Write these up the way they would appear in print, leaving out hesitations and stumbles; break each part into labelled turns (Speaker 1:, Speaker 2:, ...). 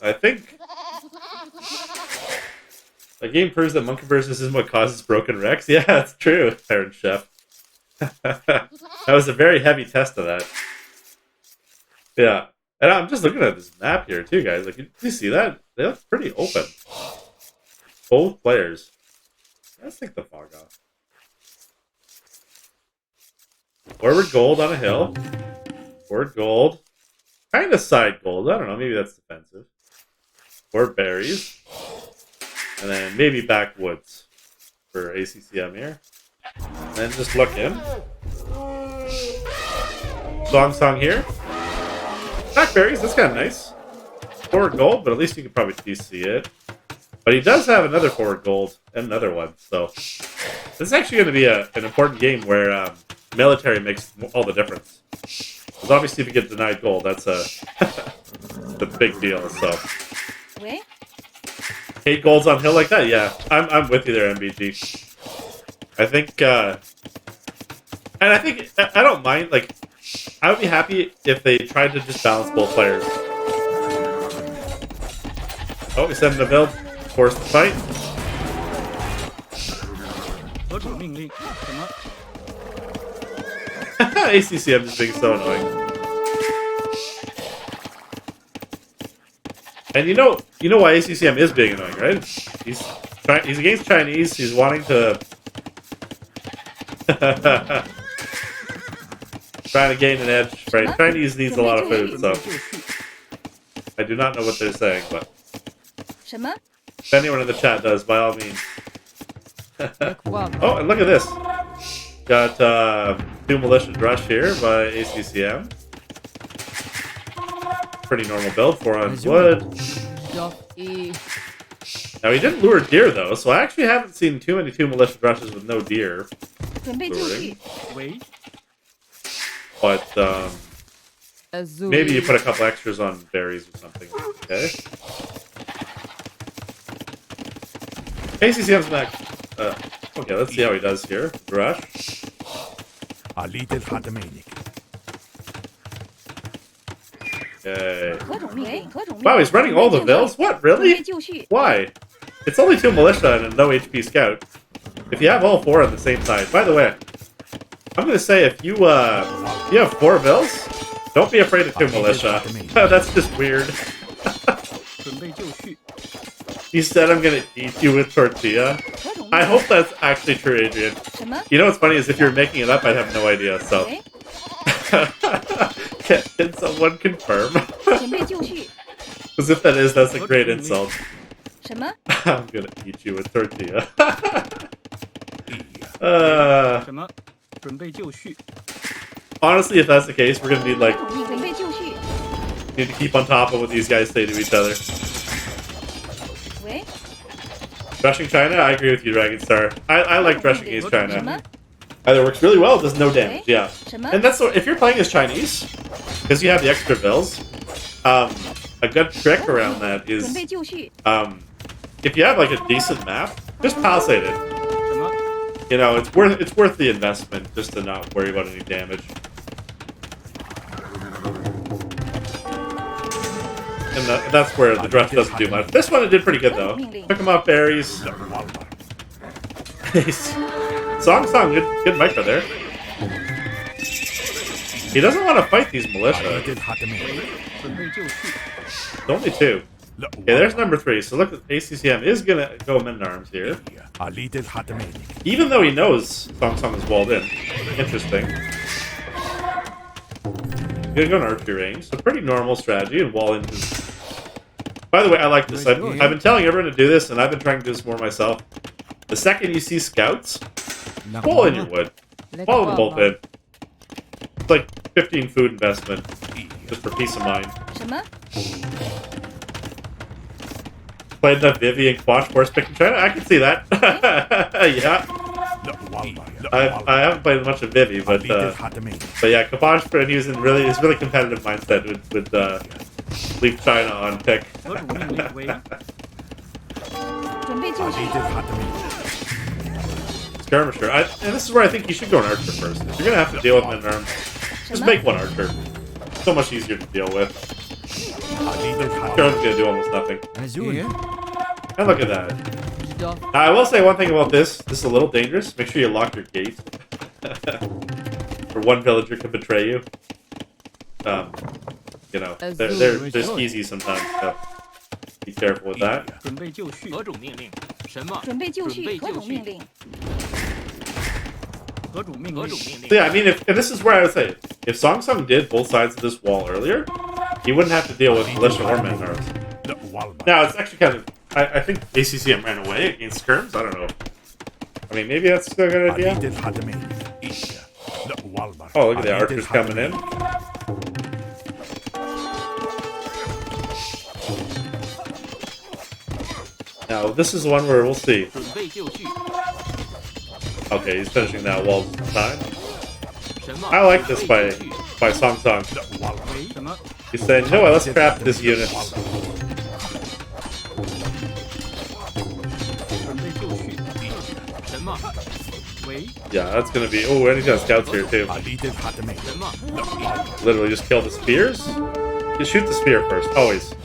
Speaker 1: I think the game proves that monkey versus isn't what causes broken Rex. Yeah, that's true, Iron Chef. That was a very heavy test of that. Yeah. And I'm just looking at this map here too, guys. Like, you see that? They look pretty open. Both players. Let's take the fog off. Forward gold on a hill. Forward gold. Kind of side gold. I don't know. Maybe that's defensive. Forward berries. And then maybe backwoods for ACCM here. And then just look in. SongSong here. Blackberries, that's kind of nice. Forward gold, but at least you could probably TC it. But he does have another forward gold and another one. So this is actually going to be an important game where military makes all the difference. Because obviously if you get denied gold, that's a big deal. So 8 golds on hill like that, yeah. I'm with you there, MBG. I think, and I think, I don't mind, like, I would be happy if they tried to just balance both players. Oh, we send him to build. Force the fight. ACCM is being so annoying. And you know why ACCM is being annoying, right? He's against Chinese. He's wanting to trying to gain an edge, right? Chinese needs a lot of food, so I do not know what they're saying, but if anyone in the chat does, by all means. Oh, and look at this. Got 2 militia rush here by ACCM. Pretty normal build, 4 on wood. Now he didn't lure deer though, so I actually haven't seen too many 2 militia rushes with no deer luring. But maybe you put a couple extras on berries or something. Okay. ACCM's back. Okay, let's see how he does here. Rush. Okay. Wow, he's running all the vills? What, really? Why? It's only 2 militia and a no HP scout. If you have all 4 on the same side. By the way, I'm gonna say if you have 4 vills, don't be afraid of 2 militia. That's just weird. He said I'm gonna eat you with tortilla. I hope that's actually true, Adrian. You know what's funny is if you're making it up, I'd have no idea, so. Can someone confirm? Because if that is, that's a great insult. I'm gonna eat you with tortilla. Honestly, if that's the case, we're gonna need to keep on top of what these guys say to each other. Rushing China? I agree with you, Dragonstar. I like rushing against China. Either works really well, does no damage, yeah. And that's what, if you're playing as Chinese, because you have the extra bills, a good trick around that is, if you have like a decent map, just palisade it. You know, it's worth the investment just to not worry about any damage. And that's where the rush doesn't do much. This one it did pretty good though. Took him off berries. SongSong, good micro there. He doesn't want to fight these militia. It's only 2. Okay, there's number 3. So look, ACCM is gonna go men-at-arms here. Even though he knows SongSong is walled in. Interesting. He's gonna go in archery range. So pretty normal strategy and wall in his... By the way, I like this. I've been telling everyone to do this, and I've been trying to do this more myself. The second you see scouts, wall in your wood. Wall them both in. It's like 15 food investment, just for peace of mind. Played the Vivi and Quash Force picking China? I can see that. Yeah. I haven't played much of Vivi, but yeah, Kaposh, and he was in his really competitive mindset would leave China on pick. Skirmisher. And this is where I think you should go an archer first. If you're gonna have to deal with men-at-arms, just make one archer. So much easier to deal with. Skirm's gonna do almost nothing. And look at that. Now, I will say one thing about this. This is a little dangerous. Make sure you lock your gate. Or one villager could betray you. You know, they're skeezy sometimes, so be careful with that. So yeah, I mean, if this is where I would say, if SongSong did both sides of this wall earlier, he wouldn't have to deal with militia or men arms. Now, it's actually kind of... I think ACCM ran away against Skirms. I don't know. I mean, maybe that's a good idea. Oh, look at the archers coming in. Now, this is one where we'll see. Okay, he's finishing that wall time. I like this by SongSong. He's saying, no, let's trap this unit. Yeah, that's gonna be... Oh, and he's got scouts here, too. Literally just kill the spears? You shoot the spear first, always.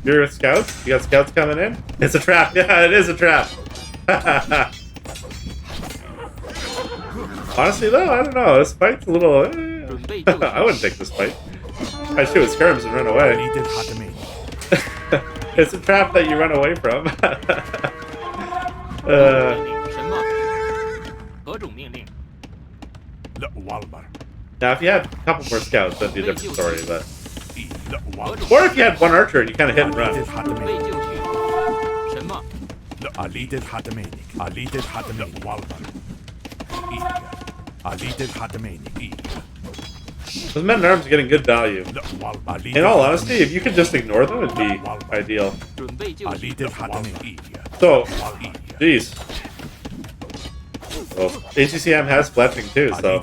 Speaker 1: You're with scouts? You got scouts coming in? It's a trap. Yeah, it is a trap. Honestly, though, I don't know. This fight's a little... I wouldn't take this fight. I'd shoot with skirms and run away. It's a trap that you run away from. Now, if you had a couple more scouts, that'd be a different story, but... Or if you had one archer and you kind of hit and run. Those men-at-arms are getting good value. In all honesty, if you could just ignore them, it'd be ideal. So, jeez. Well, ACCM has fletching too, so...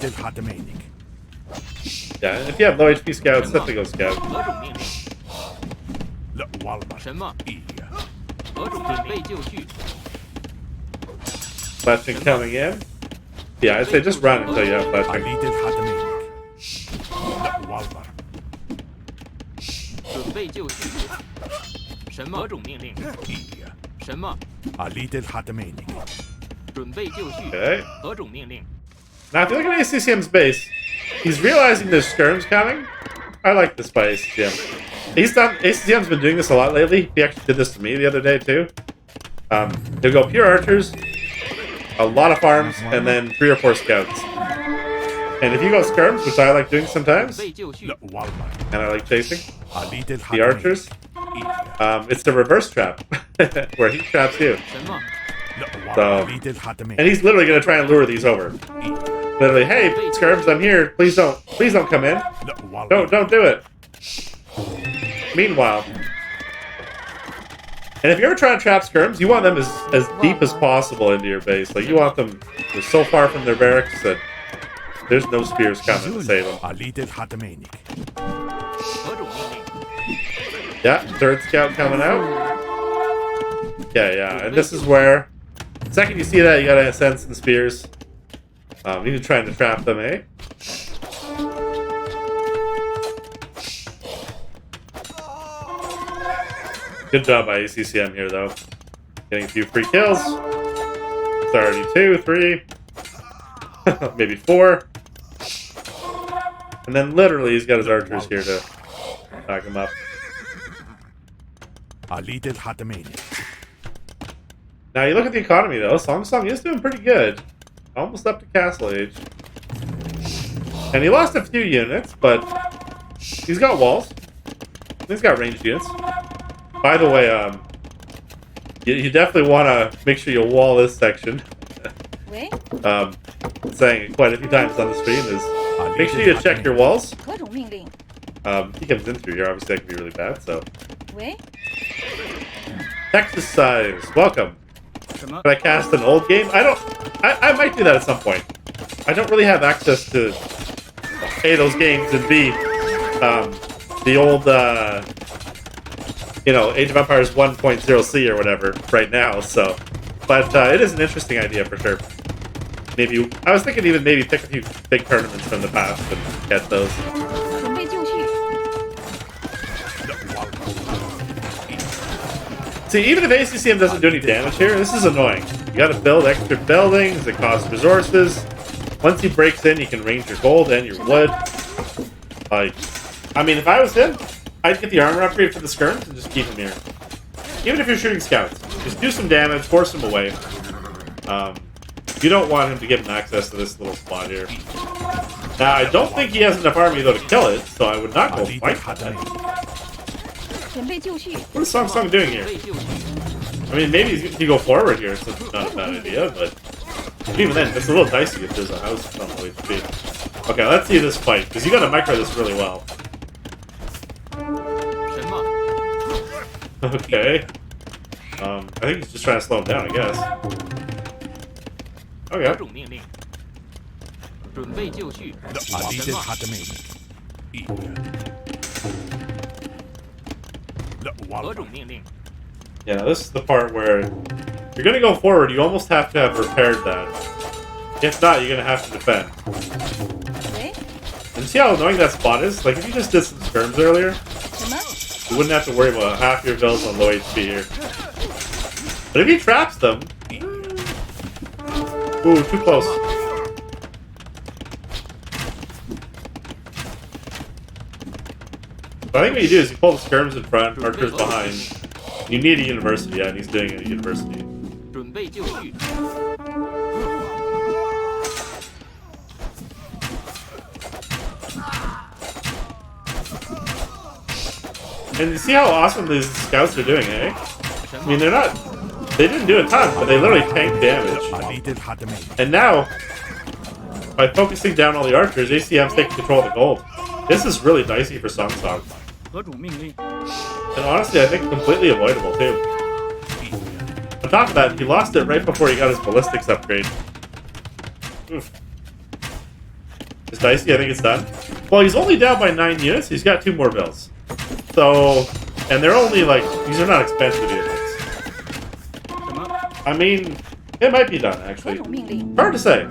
Speaker 1: Yeah, and if you have low HP scouts, definitely go scout. Fletching coming in. Yeah, I'd say just run until you have fletching. Okay. Now, if you look at ACCM's base, he's realizing there's skirms coming. I like this by ACCM. ACCM's been doing this a lot lately. He actually did this to me the other day, too. He'll go pure archers, a lot of farms, and then 3 or 4 scouts. And if you go skirms, which I like doing sometimes, and I like chasing, the archers, it's the reverse trap, where he traps you. So, and he's literally going to try and lure these over. Literally, hey, skirms, I'm here. Please don't come in. Don't do it. Meanwhile, and if you're ever trying to trap skirms, you want them as deep as possible into your base. Like, you want them so far from their barracks that there's no spears coming to save them. Yeah, third scout coming out. Yeah, and this is where, the second you see that, you gotta send some spears. You're trying to trap them, eh? Good job by ACCM here, though. Getting a few free kills. It's already 2, 3, maybe 4. And then literally he's got his archers here to back him up. Now you look at the economy, though. SongSong is doing pretty good. Almost up to Castle Age. And he lost a few units, but he's got walls. He's got ranged units. By the way, you definitely want to make sure you wall this section. Saying it quite a few times on the stream is, make sure you check your walls. He comes in through here, obviously that can be really bad, so... Exercise, welcome. Can I cast an old game? I might do that at some point. I don't really have access to A, those games, and B, the old, Age of Empires 1.0C or whatever right now, so. But it is an interesting idea for sure. Maybe, I was thinking even maybe pick a few big tournaments from the past and get those. See, even if ACCM doesn't do any damage here, this is annoying. You gotta build extra buildings, it costs resources. Once he breaks in, you can range your gold and your wood. Like, I mean, if I was him, I'd get the armor upgrade for the skirms and just keep him here. Even if you're shooting scouts, just do some damage, force him away. You don't want him to give him access to this little spot here. Now, I don't think he has enough army, though, to kill it, so I would not go fight for that. What is SongSong doing here? I mean, maybe he can go forward here, so it's not a bad idea, but even then, it's a little dicey if there's a house on the HP. Okay, let's see this fight, because you gotta micro this really well. Okay. I think he's just trying to slow him down, I guess. Okay. Yeah, this is the part where if you're gonna go forward, you almost have to have repaired that. If not, you're gonna have to defend. And see how annoying that spot is? Like, if you just did some skirms earlier, you wouldn't have to worry about half your builds on low HP here. But if he traps them... Ooh, too close. So I think what you do is you pull the skirms in front, archers behind. You need a university, yeah, and he's doing it at a university. And you see how awesome these scouts are doing, eh? I mean, they didn't do a ton, but they literally tanked damage. And now, by focusing down all the archers, ACM's taking control of the gold. This is really dicey for SongSong. And honestly, I think completely avoidable, too. On top of that, he lost it right before he got his ballistics upgrade. Oof. It's dicey, I think it's done. Well, he's only down by 9 units, he's got 2 more bills. So, and they're only like, these are not expensive units. I mean, it might be done, actually. Hard to say.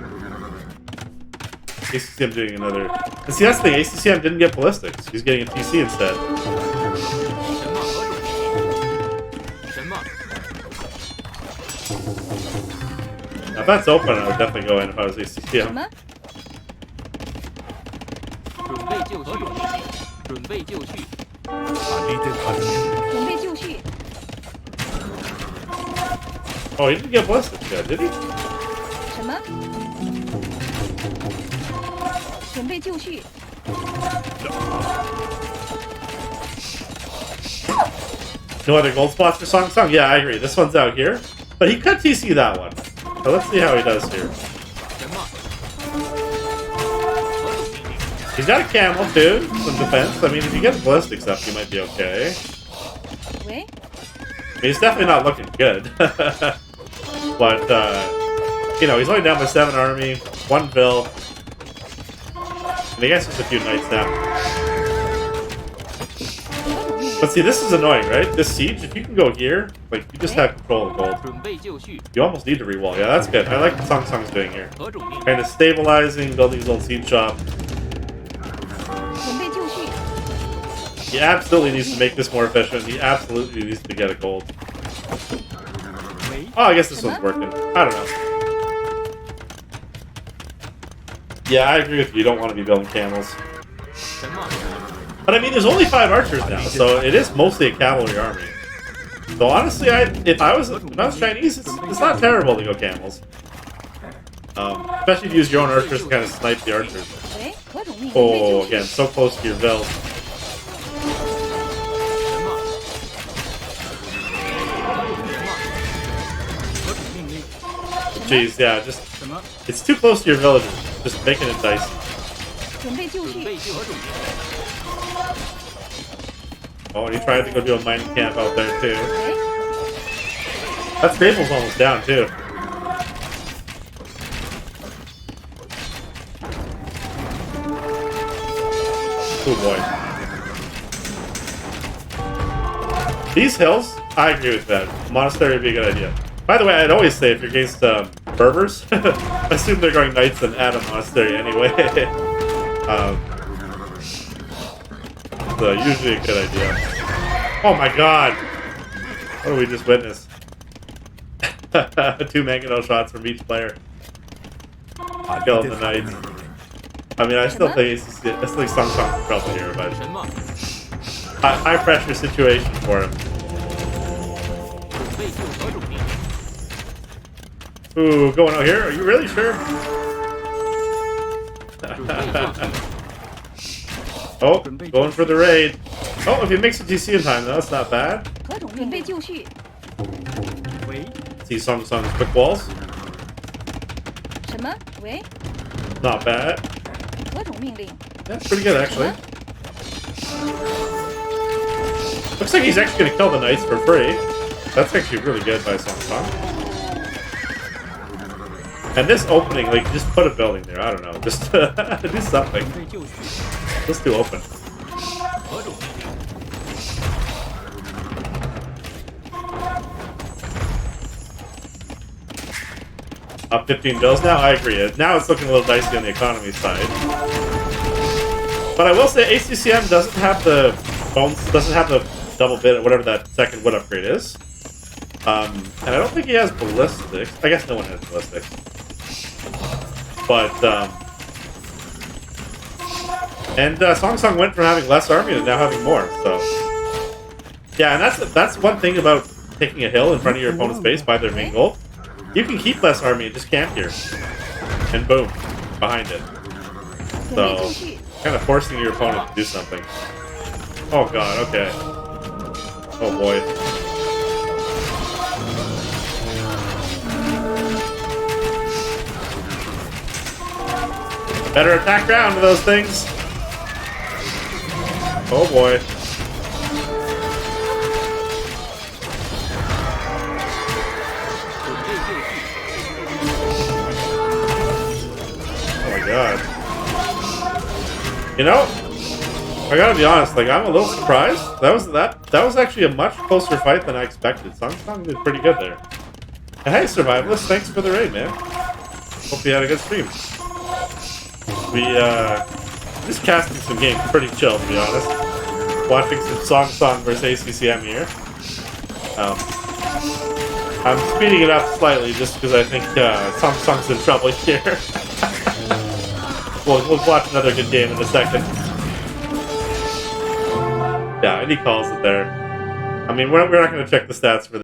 Speaker 1: ACCM doing another... And see, that's the thing, ACCM didn't get ballistics. He's getting a TC instead. Now, if that's open, I would definitely go in if I was ACCM. Oh, he didn't get ballistics yet, did he? No other gold spots for SongSong? Yeah, I agree. This one's out here. But he could TC that one. So let's see how he does here. He's got a camel too, some defense. I mean, if you get ballistics up, you might be okay. I mean, he's definitely not looking good. But, you know, he's only down by 7 army, 1 bill. And I guess just a few knights down. But see, this is annoying, right? This siege, if you can go here, like, you just have control of gold. You almost need to rewall. Yeah, that's good. I like what SongSong's doing here. Kind of stabilizing, building his own siege shop. He absolutely needs to make this more efficient. He absolutely needs to get a gold. Oh, I guess this one's working. I don't know. Yeah, I agree with you. You don't want to be building camels. But I mean, there's only 5 archers now, so it is mostly a cavalry army. So honestly, if I was Chinese, it's not terrible to go camels. Especially if you use your own archers to kind of snipe the archers. Oh, again, so close to your build. Jeez, yeah, just... It's too close to your villagers. Just making it dicey. Oh, and he tried to go do a mining camp out there, too. That stable's almost down, too. Oh, boy. These hills, I agree with that. Monastery would be a good idea. By the way, I'd always say if you're against Berbers, assume they're going knights and add a monastery anyway. So usually a good idea. Oh my god! What do we just witness? 2 Mangonel shots from each player. Killing the Knights. I mean, I still think SongSong in trouble here, but high pressure situation for him. Ooh, going out here? Are you really sure? Oh, going for the raid. Oh, if he makes a TC in time, though, that's not bad. See SongSong's quick walls. Not bad. That's pretty good, actually. Looks like he's actually going to kill the Knights for free. That's actually really good by SongSong. And this opening, like, just put a building there. I don't know. Just do something. Just do open. Up 15 bills now? I agree. Now it's looking a little dicey on the economy side. But I will say ACCM doesn't have the bones, doesn't have the double bit or whatever that second wood upgrade is. And I don't think he has ballistics. I guess no one has ballistics. But SongSong went from having less army to now having more. So yeah, and that's one thing about taking a hill in front of your opponent's base by their main goal. You can keep less army and just camp here, and boom, behind it. So kind of forcing your opponent to do something. Oh god, okay. Oh boy. Better attack ground to those things. Oh boy. Oh my god. You know, I gotta be honest, like I'm a little surprised. That was actually a much closer fight than I expected. SongSong did pretty good there. And hey, Survivalist, thanks for the raid, man. Hope you had a good stream. We just casting some games pretty chill, to be honest. Watching some SongSong versus ACCM here. I'm speeding it up slightly just because I think SongSong's in trouble here. We'll watch another good game in a second. Yeah, and he calls it there. I mean, we're not going to check the stats for